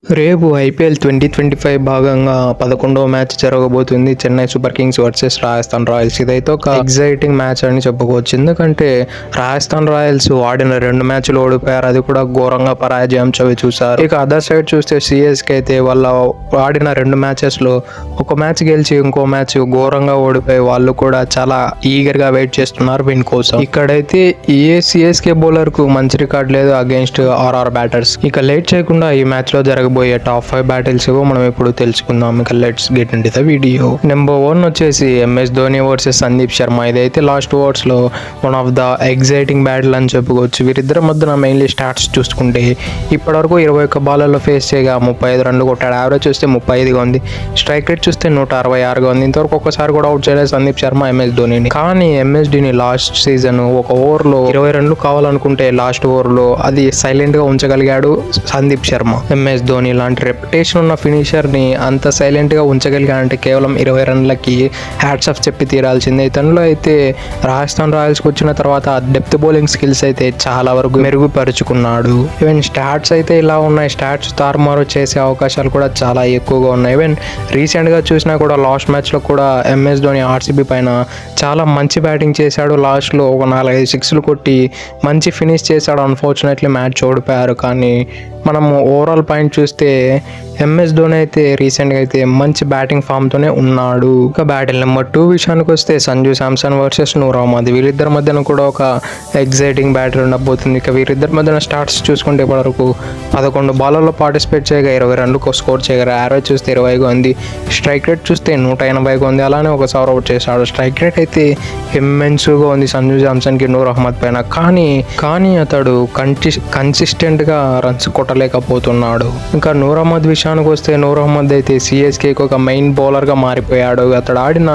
రేపు ఐపీఎల్ 2025 భాగంగా 11వ మ్యాచ్ జరగబోతుంది. Chennai super Kings versus Rajasthan Royals. ఇదైతే ఒక ఎగ్జైటింగ్ మ్యాచ్ అని చెప్పుకోవచ్చు. ఎందుకంటే రాజస్థాన్ రాయల్స్ ఆడిన 2 మ్యాచ్లు ఓడిపోయారు. అది కూడా ఘోరంగా పరాజయం చూసారు. ఇక అదర్ సైడ్ చూస్తే సిఎస్కే అయితే వాళ్ళ ఆడిన 2 మ్యాచెస్లో ఒక మ్యాచ్ గెలిచి ఇంకో మ్యాచ్ ఘోరంగా ఓడిపోయి వాళ్ళు కూడా చాలా ఈగర్ గా వెయిట్ చేస్తున్నారు విన్ కోసం. ఇక్కడైతే ఏ సిఎస్కే బౌలర్ కు మంచి రికార్డ్ లేదు అగేన్స్ట్ ఆర్ఆర్ బ్యాటర్స్. ఇక లేట్ చేయకుండా ఈ మ్యాచ్ లో జరగబోయే టాప్ 5 బ్యాటిల్స్ మనం ఇప్పుడు తెలుసుకుందాం. ఇక let's get into the video. Number 1 వచ్చేసి ఎంఎస్ ధోని వర్సెస్ సందీప్ శర్మ. ఇదైతే లాస్ట్ ఓవర్స్ లో one of the exciting battle అని చెప్పుకోవచ్చు. వీరిద్దరి మధ్యన మెయిన్లీ స్టాట్స్ చూసుకుంటే ఇప్పటివరకు 21 బాల్లలో ఫేస్ చేయగా 35 రన్లు కొట్టాడు. యావరేజ్ చూస్తే 35గా ఉంది. స్ట్రైక్ రేట్ చూస్తే 166గా ఉంది. ఇంతవరకు ఒక్కసారి కూడా అవుట్ చేయలేదు సందీప్ శర్మ ఎంఎస్ ధోనిని. కానీ ఎంఎస్డిని లాస్ట్ సీజన్ ఒక ఓవర్లో 20 రన్లు కావాలనుకుంటే లాస్ట్ ఓవర్లో అది సైలెంట్ గా ఉంచగలిగాడు సందీప్ శర్మ. ఎంఎస్ ధోని ఇలాంటి రెప్యుటేషన్ ఉన్న ఫినిషర్ ని అంత సైలెంట్ గా ఉంచగలిగాడంటే కేవలం 20 రన్లకి హ్యాట్స్ ఆఫ్ చెప్పి తీరాల్సిందే. ఇతనిలో అయితే రాజస్థాన్ రాయల్స్ కి వచ్చిన తర్వాత డెప్త్ బౌలింగ్ స్కిల్స్ అయితే చాలా వరకు మెరుగుపరుచుకున్నాడు. ఈవెన్ స్టాట్స్ అయితే ఇలా ఉన్నాయి. స్టాట్స్ తారుమారు చేసే అవకాశాలు కూడా చాలా ఎక్కువగా ఉన్నాయి. ఈవెన్ రీసెంట్ గా చూసినా కూడా లాస్ట్ మ్యాచ్ లో కూడా ఎంఎస్ ధోని ఆర్సీబీ పైన చాలా మంచి బ్యాటింగ్ చేశాడు. లాస్ట్ లో ఒక 4-5 సిక్స్లు కొట్టి మంచి ఫినిష్ చేశాడు. అన్ఫార్చునేట్లీ మ్యాచ్ ఓడిపోయారు. కానీ మనము ఓవరాల్ పాయింట్ చూస్తే ఎంఎస్ ధోని అయితే రీసెంట్గా అయితే మంచి బ్యాటింగ్ ఫామ్తోనే ఉన్నాడు. ఇక బ్యాటిల్ నెంబర్ 2 విషయానికి వస్తే సంజు శాంసన్ వర్సెస్ నూర్ అహ్మద్. వీరిద్దరి మధ్యన కూడా ఒక ఎగ్జైటింగ్ బ్యాటిల్ ఉండబోతుంది. ఇక వీరిద్దరి మధ్యన స్టార్ట్స్ చూసుకుంటే ఇప్పటివరకు 11 బాల్లలో పార్టిసిపేట్ చేయగా 20 రన్లు స్కోర్ చేయగా యావరేజ్ చూస్తే 20గా ఉంది. స్ట్రైక్ రేట్ చూస్తే 180గా ఉంది. అలానే ఒకసారి అవుట్ చేశాడు. స్ట్రైక్ రేట్ అయితే ఇమ్మెన్స్గా ఉంది సంజు శాంసన్కి నూర్ అహ్మద్ పైన. కానీ అతడు కన్సిస్టెంట్గా రన్స్ కొట్టలేకపోతున్నాడు. ఇంకా నూర్ అహ్మద్ విషయానికి వస్తే నూర్ అహ్మద్ అయితే సిఎస్కేకి ఒక మెయిన్ బౌలర్గా మారిపోయాడు. అతడు ఆడిన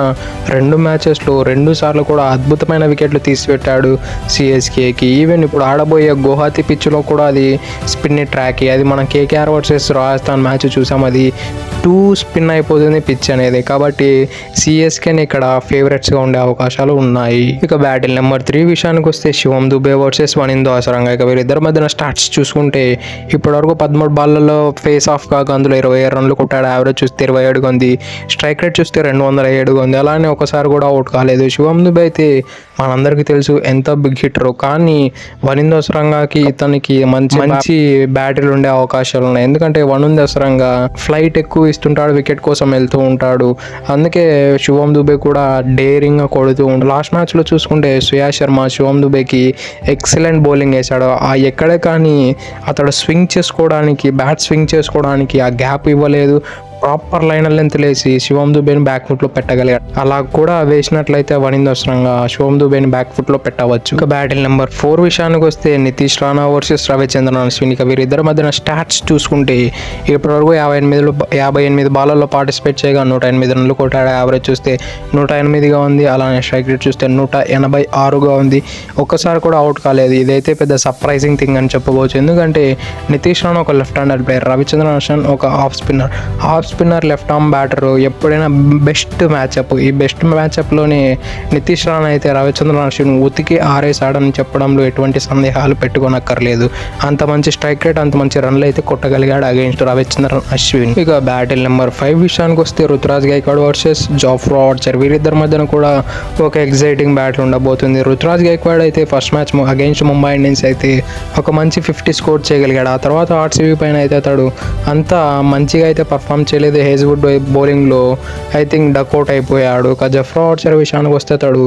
2 మ్యాచెస్లో 2 సార్లు కూడా అద్భుతమైన వికెట్లు తీసిపెట్టాడు సిఎస్కేకి. ఈవెన్ ఇప్పుడు ఆడబోయే గువాహతి పిచ్లో కూడా అది స్పిన్ ట్రాక్. అది మనం కేకేఆర్ వర్సెస్ రాజస్థాన్ మ్యాచ్ చూసాం. అది 2 స్పిన్ అయిపోతుంది పిచ్ అనేది. కాబట్టి సిఎస్కేని ఇక్కడ ఫేవరెట్స్గా ఉండే అవకాశాలు ఉన్నాయి. ఇక బ్యాటిల్ నెంబర్ 3 విషయానికి వస్తే శివం దుబే వర్సెస్ వనిందో అసరంగా. ఇక వీరిద్దరి మధ్యన స్టార్ట్స్ చూసుకుంటే ఇప్పటివరకు 13 బాల్లలో ఫేస్ ఆఫ్ కాగా అందులో 27 రన్లు కొట్టాడు. యావరేజ్ చూస్తే 27గా ఉంది. స్ట్రైక్ రేట్ చూస్తే 207గా ఉంది. అలానే ఒకసారి కూడా అవుట్ కాలేదు. శివం దుబే అయితే మనందరికీ తెలుసు ఎంత బిగ్ హిట్టరు. కానీ వనిందో అసరంగాకి ఇతనికి మంచి బ్యాటిల్ ఉండే అవకాశాలు ఉన్నాయి. ఎందుకంటే వనిందో అసరంగా ఫ్లైట్ ఎక్కువ ఇస్తుంటాడు, వికెట్ కోసం వెళ్తూ ఉంటాడు. అందుకే శివం దుబే కూడా డేరింగ్గా కొడుతూ ఉంటాడు. లాస్ట్ మ్యాచ్లో చూసుకుంటే శ్రేయాస్ శర్మ శివం దుబేకి ఎక్సలెంట్ బౌలింగ్ వేశాడు. ఎక్కడే కానీ అతడు బ్యాట్ స్వింగ్ చేసుకోవడానికి ఆ గ్యాప్ ఇవ్వలేదు. ప్రాపర్ లైన్ లెంత్ లేసి శివం దుబేని బ్యాక్ ఫుట్ లో పెట్టగలిగాడు. అలా కూడా వేసినట్లయితే వనిందోసరంగా శివం దుబేని బ్యాక్ ఫుట్ లో పెట్టవచ్చు. ఇక బ్యాటిల్ నెంబర్ 4 విషయానికి వస్తే నితీష్ రాణా వర్సెస్ రవిచంద్రన్ అశ్విన్. ఇక వీరిద్దరి మధ్యన స్టాట్స్ చూసుకుంటే ఇప్పటివరకు 58 బాల్లలో పార్టిసిపేట్ చేయగా 108 రన్లు కొట్టాడు. యావరేజ్ చూస్తే 108గా ఉంది. అలానే స్ట్రైక్ రేట్ చూస్తే 186గా ఉంది. ఒక్కసారి కూడా అవుట్ కాలేదు. ఇదైతే పెద్ద సర్ప్రైజింగ్ థింగ్ అని చెప్పుకోవచ్చు. ఎందుకంటే నితీష్ రాణా ఒక left hander player, Ravichandran Ashwin ఒక off spinner left arm batter. ఎప్పుడైనా బెస్ట్ మ్యాచ్అప్. ఈ బెస్ట్ మ్యాచ్అప్లోనే నితీష్ రాణా అయితే రవిచంద్రన్ అశ్విన్ ఉతికి ఆడని చెప్పడంలో ఎటువంటి సందేహాలు పెట్టుకోనక్కర్లేదు. అంత మంచి స్ట్రైక్ రేట్, అంత మంచి రన్లు అయితే కొట్టగలిగాడు అగేన్స్ట్ రవిచంద్రన్ అశ్విన్. ఇక బ్యాటిల్ నెంబర్ 5 విషయానికి వస్తే Ruturaj Gaikwad versus Jofra Archer. వీరిద్దరి మధ్యన కూడా ఒక ఎగ్జైటింగ్ బ్యాటిల్ ఉండబోతుంది. రుతురాజ్ గైక్వాడ్ అయితే first match against Mumbai Indians అయితే ఒక మంచి 50 స్కోర్ చేయగలిగాడు. ఆ తర్వాత ఆర్సీబీ పైన అయితే అతడు అంత మంచిగా అయితే పర్ఫామ్ చేయలేదు. హేజ్వుడ్ బౌలింగ్లో ఐ థింక్ డక్అవుట్ అయిపోయాడు. జఫ్రా ఆర్చర్ విషయానికి వస్తే అతడు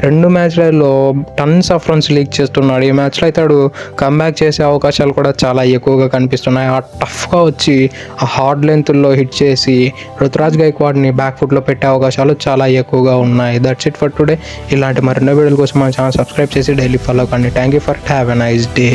2 మ్యాచ్లలో టన్స్ ఆఫ్ రన్స్ లీక్ చేస్తున్నాడు. ఈ మ్యాచ్లో అతడు కమ్బ్యాక్ చేసే అవకాశాలు కూడా చాలా ఎక్కువగా కనిపిస్తున్నాయి. ఆ టఫ్గా వచ్చి ఆ హార్డ్ లెంత్లో హిట్ చేసి రుతురాజ్ గైక్వాడ్ని బ్యాక్ ఫుట్లో పెట్టే అవకాశాలు చాలా ఎక్కువగా ఉన్నాయి. That's it for today. ఇలాంటి మరెన్నో వీడియోల కోసం మన ఛానల్ సబ్స్క్రైబ్ చేసి డైలీ ఫాలో కండి. Thank you for have a nice day.